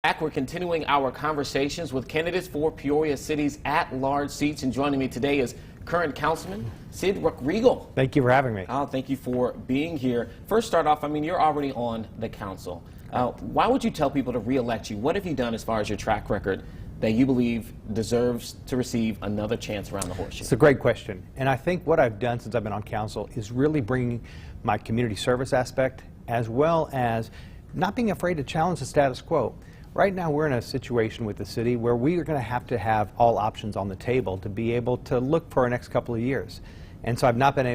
Back, we're continuing our conversations with candidates for Peoria City's at-large seats, and joining me today is current councilman Sid Ruckriegal. Thank you for having me. Thank you for being here. First, start off, you're already on the council. Why would you tell people to re-elect you? What have you done as far as your track record that you believe deserves to receive another chance around the horseshoe? It's a great question, and I think what I've done since I've been on council is really bringing my community service aspect, as well as not being afraid to challenge the status quo. Right now we're in a situation with the city where we are going to have all options on the table to be able to look for our next couple of years. And so I've not been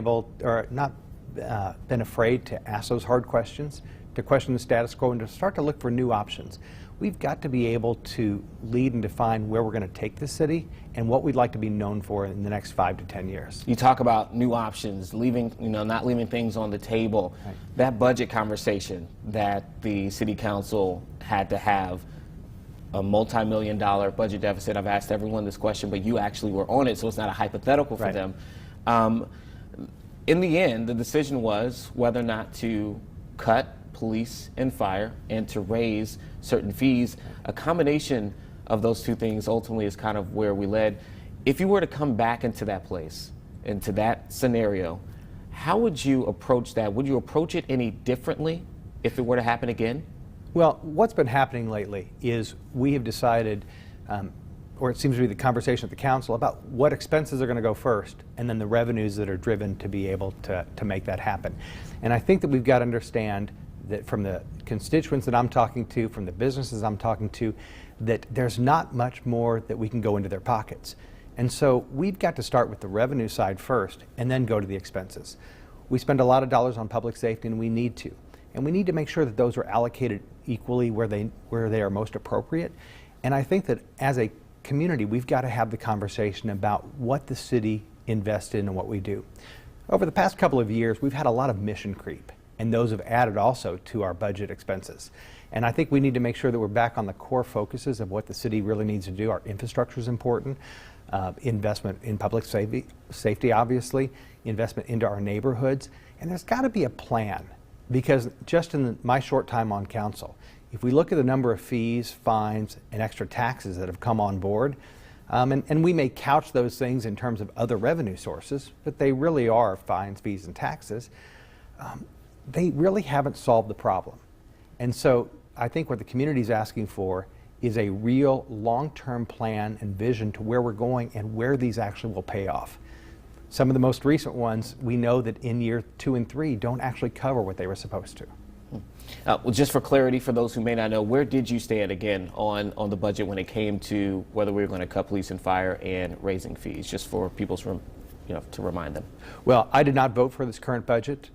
afraid to ask those hard questions, to question the status quo, and to start to look for new options. We've got to be able to lead and define where we're going to take the city and what we'd like to be known for in the next 5 to 10 years. You talk about new options, not leaving things on the table. Right. That budget conversation that the city council had to have, a multi-million-dollar budget deficit. I've asked everyone this question, but you actually were on it, so it's not a hypothetical for right. them. In the end, the decision was whether or not to cut police and fire and to raise certain fees. A combination of those two things ultimately is kind of where we led. If you were to come back into that place, into that scenario, how would you approach that? Would you approach it any differently if it were to happen again? Well, what's been happening lately is we have decided, or it seems to be the conversation at the council, about what expenses are going to go first and then the revenues that are driven to be able to make that happen. And I think that we've got to understand that from the constituents that I'm talking to, from the businesses I'm talking to, that there's not much more that we can go into their pockets. And so we've got to start with the revenue side first and then go to the expenses. We spend a lot of dollars on public safety, and we need to. And we need to make sure that those are allocated equally where they are most appropriate. And I think that as a community, we've got to have the conversation about what the city invests in and what we do. Over the past couple of years, we've had a lot of mission creep, and those have added also to our budget expenses. And I think we need to make sure that we're back on the core focuses of what the city really needs to do. Our infrastructure is important, investment in public safety, obviously, investment into our neighborhoods, and there's got to be a plan. Because just in my short time on council, if we look at the number of fees, fines, and extra taxes that have come on board, and we may couch those things in terms of other revenue sources, but they really are fines, fees, and taxes, they really haven't solved the problem. And so I think what the community is asking for is a real long-term plan and vision to where we're going and where these actually will pay off. Some of the most recent ones, we know that in year 2 and 3 don't actually cover what they were supposed to. Well, just for clarity, for those who may not know, where did you stand again on the budget when it came to whether we were going to cut police and fire and raising fees, just for people's to remind them? Well, I did not vote for this current budget.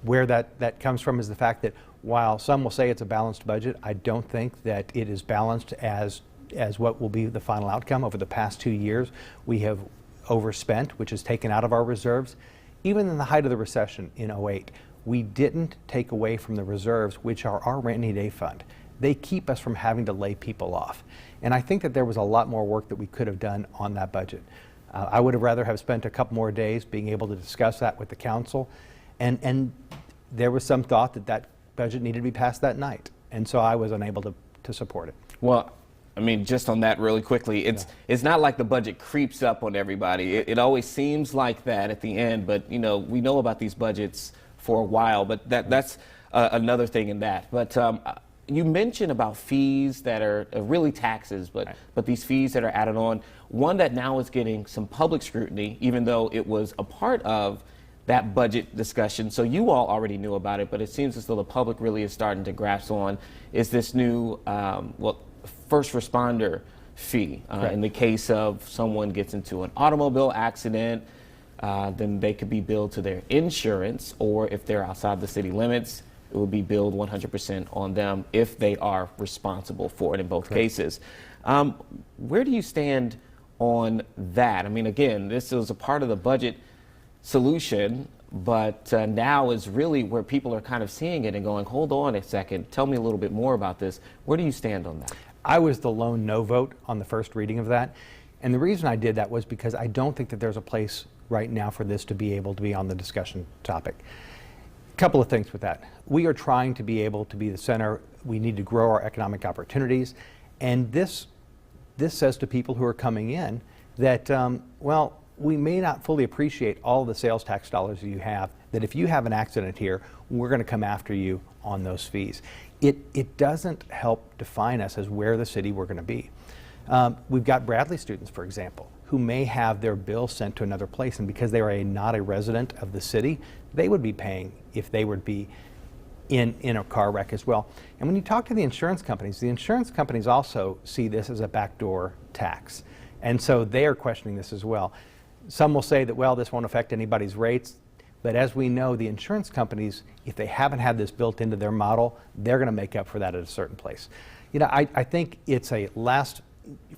Where that comes from is the fact that while some will say it's a balanced budget, I don't think that it is balanced as what will be the final outcome. Over the past 2 years, we have overspent, which is taken out of our reserves. Even in the height of the recession in 2008, we didn't take away from the reserves, which are our rainy day fund. They keep us from having to lay people off. And I think that there was a lot more work that we could have done on that budget. I would have rather have spent a couple more days being able to discuss that with the council. And there was some thought that that budget needed to be passed that night. And so I was unable to support it. Well, just on that really quickly, it's not like the budget creeps up on everybody. It always seems like that at the end, but we know about these budgets for a while, but that's another thing in that. But you mentioned about fees that are really taxes, but these fees that are added on. One that now is getting some public scrutiny, even though it was a part of that budget discussion, so you all already knew about it, but it seems as though the public really is starting to grasp on, is this new, first responder fee. In the case of someone gets into an automobile accident, then they could be billed to their insurance, or if they're outside the city limits, it would be billed 100% on them if they are responsible for it in both cases. Where do you stand on that? Again, this is a part of the budget solution, but now is really where people are kind of seeing it and going, hold on a second, tell me a little bit more about this. Where do you stand on that? I was the lone no vote on the first reading of that. And the reason I did that was because I don't think that there's a place right now for this to be able to be on the discussion topic. Couple of things with that. We are trying to be able to be the center. We need to grow our economic opportunities. And this says to people who are coming in that, well, we may not fully appreciate all the sales tax dollars that you have, that if you have an accident here, we're going to come after you on those fees. It doesn't help define us as where the city we're going to be. We've got Bradley students, for example, who may have their bill sent to another place, and because they are not a resident of the city, they would be paying if they would be in a car wreck as well. And when you talk to the insurance companies also see this as a backdoor tax. And so they are questioning this as well. Some will say that, well, this won't affect anybody's rates. But as we know, the insurance companies, if they haven't had this built into their model, they're going to make up for that at a certain place. You know, I think it's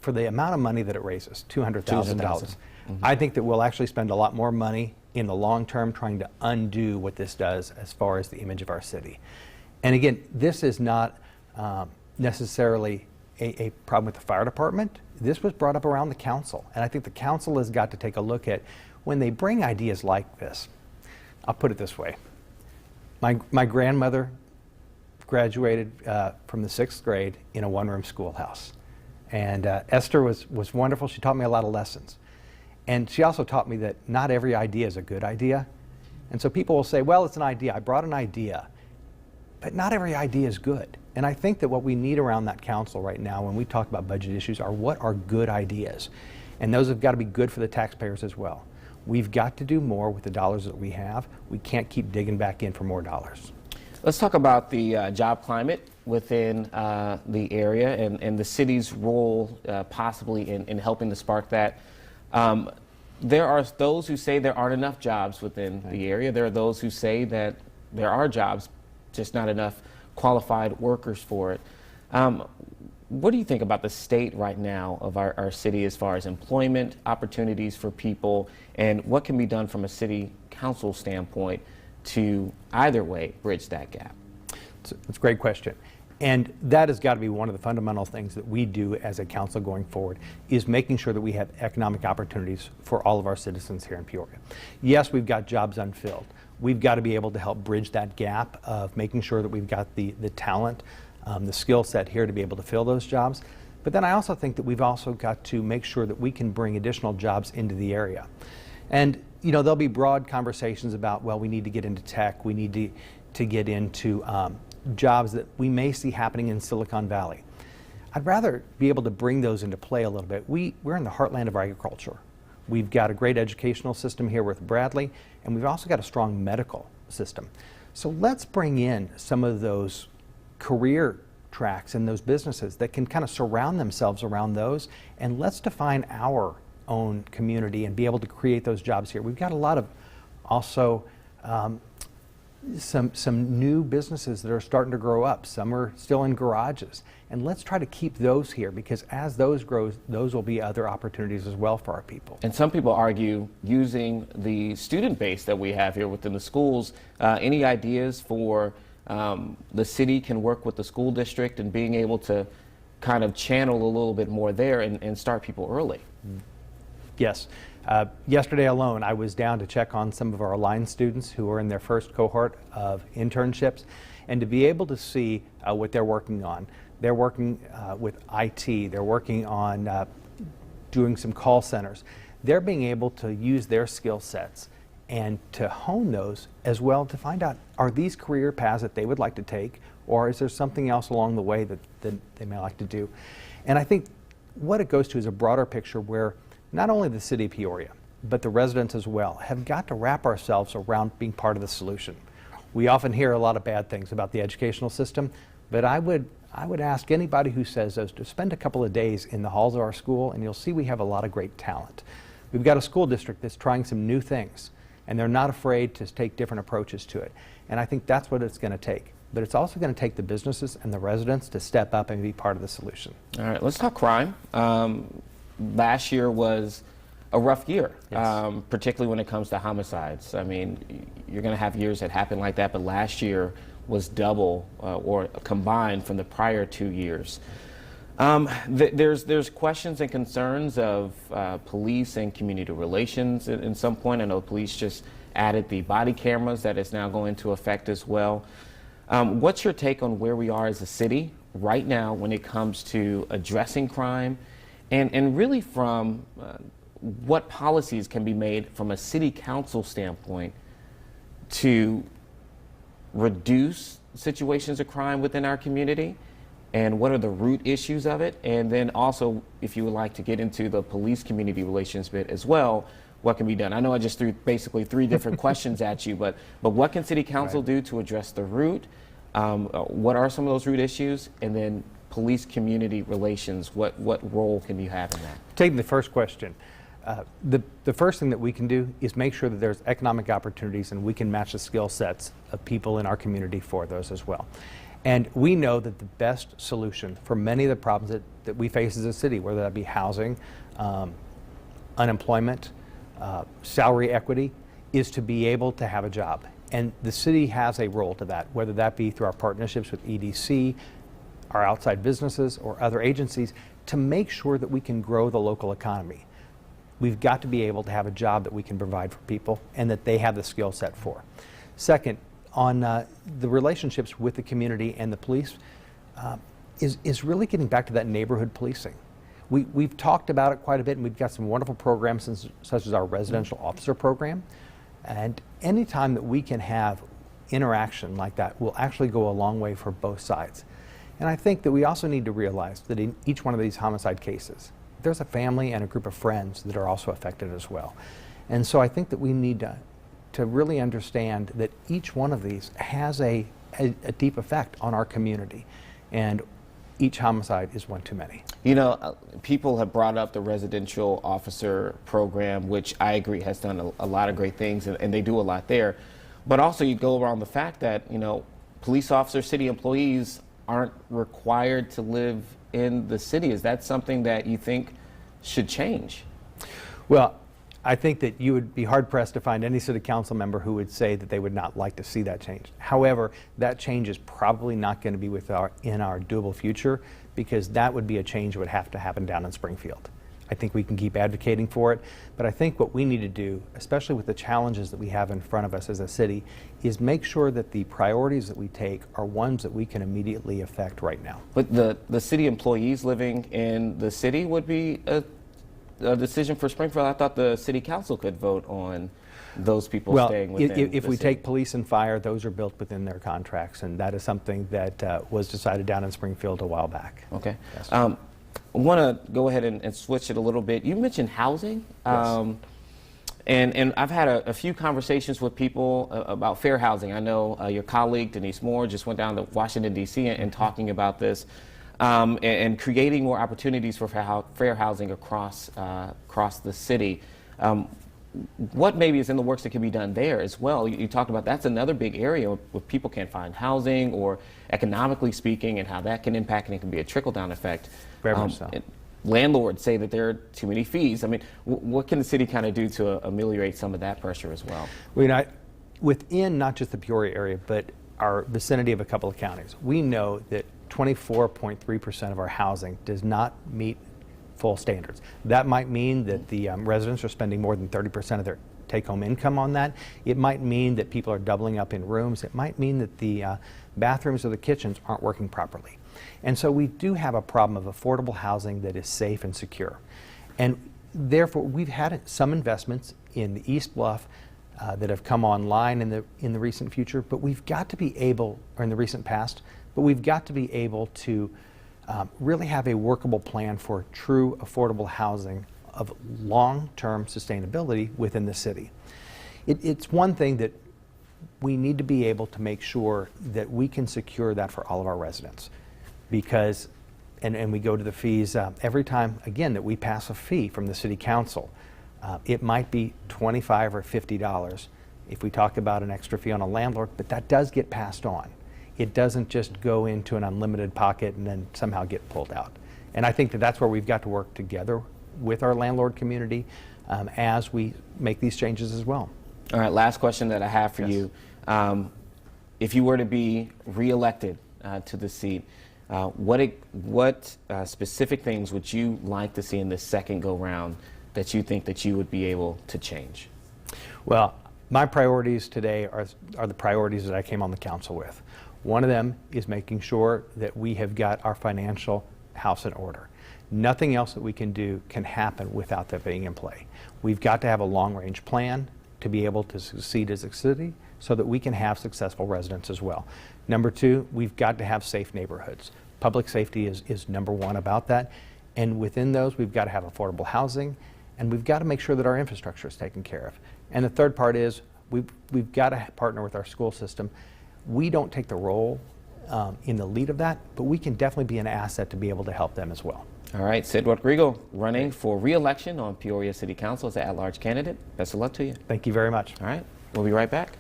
for the amount of money that it raises, $200,000, I think that we'll actually spend a lot more money in the long term trying to undo what this does as far as the image of our city. And again, this is not necessarily a problem with the fire department. This was brought up around the council, and I think the council has got to take a look at when they bring ideas like this. I'll put it this way. My grandmother graduated from the 6th grade in a one-room schoolhouse. And Esther was wonderful. She taught me a lot of lessons. And she also taught me that not every idea is a good idea. And so people will say, well, it's an idea. I brought an idea. But not every idea is good. And I think that what we need around that council right now when we talk about budget issues are what are good ideas. And those have got to be good for the taxpayers as well. We've got to do more with the dollars that we have. We can't keep digging back in for more dollars. Let's talk about the job climate within the area and the city's role possibly in helping to spark that. There are those who say there aren't enough jobs within the area. There are those who say that there are jobs, just not enough qualified workers for it. What do you think about the state right now of our city as far as employment opportunities for people, and what can be done from a city council standpoint to either way bridge that gap? It's a great question. And that has got to be one of the fundamental things that we do as a council going forward, is making sure that we have economic opportunities for all of our citizens here in Peoria. Yes, we've got jobs unfilled. We've got to be able to help bridge that gap of making sure that we've got the talent, the skill set here to be able to fill those jobs. But then I also think that we've also got to make sure that we can bring additional jobs into the area. And you know, there'll be broad conversations about, well, we need to get into tech, we need to get into jobs that we may see happening in Silicon Valley. I'd rather be able to bring those into play a little bit. We're in the heartland of agriculture. We've got a great educational system here with Bradley, and we've also got a strong medical system. So let's bring in some of those career tracks and those businesses that can kind of surround themselves around those, and let's define our own community and be able to create those jobs here. We've got a lot of also some new businesses that are starting to grow up. Some are still in garages. And let's try to keep those here, because as those grow, those will be other opportunities as well for our people. And some people argue, using the student base that we have here within the schools, any ideas for the city can work with the school district and being able to kind of channel a little bit more there and start people early? Yes. Yesterday alone, I was down to check on some of our line students who are in their first cohort of internships, and to be able to see what they're working on. They're working with IT, they're working on doing some call centers. They're being able to use their skill sets and to hone those as well, to find out, are these career paths that they would like to take, or is there something else along the way that they may like to do? And I think what it goes to is a broader picture where not only the city of Peoria, but the residents as well, have got to wrap ourselves around being part of the solution. We often hear a lot of bad things about the educational system, but I would ask anybody who says those to spend a couple of days in the halls of our school, and you'll see we have a lot of great talent. We've got a school district that's trying some new things, and they're not afraid to take different approaches to it. And I think that's what it's going to take. But it's also going to take the businesses and the residents to step up and be part of the solution. All right, let's talk crime. Last year was a rough year, yes. Particularly when it comes to homicides. I mean, you're going to have years that happen like that, but last year was double or combined from the prior 2 years. There's questions and concerns of police and community relations in some point. I know police just added the body cameras that is now going into effect as well. What's your take on where we are as a city right now when it comes to addressing crime, and really from what policies can be made from a city council standpoint to reduce situations of crime within our community, and what are the root issues of it? And then also, if you would like to get into the police community relations bit as well, what can be done? I know I just threw basically 3 different questions at you, but what can city council do to address the root? What are some of those root issues? And then police community relations, what role can you have in that? Taking the first question, the first thing that we can do is make sure that there's economic opportunities and we can match the skill sets of people in our community for those as well. And we know that the best solution for many of the problems that we face as a city, whether that be housing, unemployment, salary equity, is to be able to have a job. And the city has a role to that, whether that be through our partnerships with EDC, our outside businesses, or other agencies, to make sure that we can grow the local economy. We've got to be able to have a job that we can provide for people and that they have the skill set for. Second, on the relationships with the community and the police, is really getting back to that neighborhood policing. We've talked about it quite a bit, and we've got some wonderful programs such as our residential officer program. And anytime that we can have interaction like that will actually go a long way for both sides. And I think that we also need to realize that in each one of these homicide cases, there's a family and a group of friends that are also affected as well. And so I think that we need to really understand that each one of these has a deep effect on our community. And each homicide is one too many. You know, people have brought up the residential officer program, which I agree has done a lot of great things, and they do a lot there. But also you go around the fact that, you know, police officers, city employees aren't required to live in the city. Is that something that you think should change? Well, I think that you would be hard-pressed to find any city council member who would say that they would not like to see that change. However, that change is probably not going to be in our doable future, because that would be a change that would have to happen down in Springfield. I think we can keep advocating for it, but I think what we need to do, especially with the challenges that we have in front of us as a city, is make sure that the priorities that we take are ones that we can immediately affect right now. But the city employees living in the city would be a decision for Springfield. I thought the city council could vote on those people staying within the city. If we take police and fire, those are built within their contracts, and that is something that was decided down in Springfield a while back. Okay. Yes. I want to go ahead and switch it a little bit. You mentioned housing. Yes. And I've had a few conversations with people about fair housing. I know your colleague, Denise Moore, just went down to Washington, D.C. and talking about this. And creating more opportunities for fair housing across the city. What maybe is in the works that can be done there as well? You talked about that's another big area where people can't find housing, or economically speaking, and how that can impact, and it can be a trickle-down effect. Very much so. Landlords say that there are too many fees. I mean, what can the city kind of do to ameliorate some of that pressure as well? Well, you know, within not just the Peoria area, but our vicinity of a couple of counties, we know that 24.3% of our housing does not meet full standards. That might mean that the residents are spending more than 30% of their take-home income on that. It might mean that people are doubling up in rooms. It might mean that the bathrooms or the kitchens aren't working properly. And so we do have a problem of affordable housing that is safe and secure. And therefore, we've had some investments in the East Bluff that have come online in the recent future, but we've got to be able, or in the recent past, but we've got to be able to really have a workable plan for true affordable housing of long-term sustainability within the city. It's one thing that we need to be able to make sure that we can secure that for all of our residents, because, and we go to the fees every time, again, that we pass a fee from the city council. It might be $25 or $50 if we talk about an extra fee on a landlord, but that does get passed on. It doesn't just go into an unlimited pocket and then somehow get pulled out. And I think that that's where we've got to work together with our landlord community as we make these changes as well. All right, last question that I have for you. If you were to be reelected to the seat, what specific things would you like to see in this second go-round that you think that you would be able to change? Well, My priorities today are the priorities that I came on the council with. One of them is making sure that we have got our financial house in order. Nothing else that we can do can happen without that being in play. We've got to have a long-range plan to be able to succeed as a city so that we can have successful residents as well. Number two, we've got to have safe neighborhoods. Public safety is number one about that. And within those, we've got to have affordable housing, and we've got to make sure that our infrastructure is taken care of. And the third part is we've got to partner with our school system. We don't take the role in the lead of that, but we can definitely be an asset to be able to help them as well. All right, Sid Ruckriegal, running for re-election on Peoria City Council as an at-large candidate. Best of luck to you. Thank you very much. All right, we'll be right back.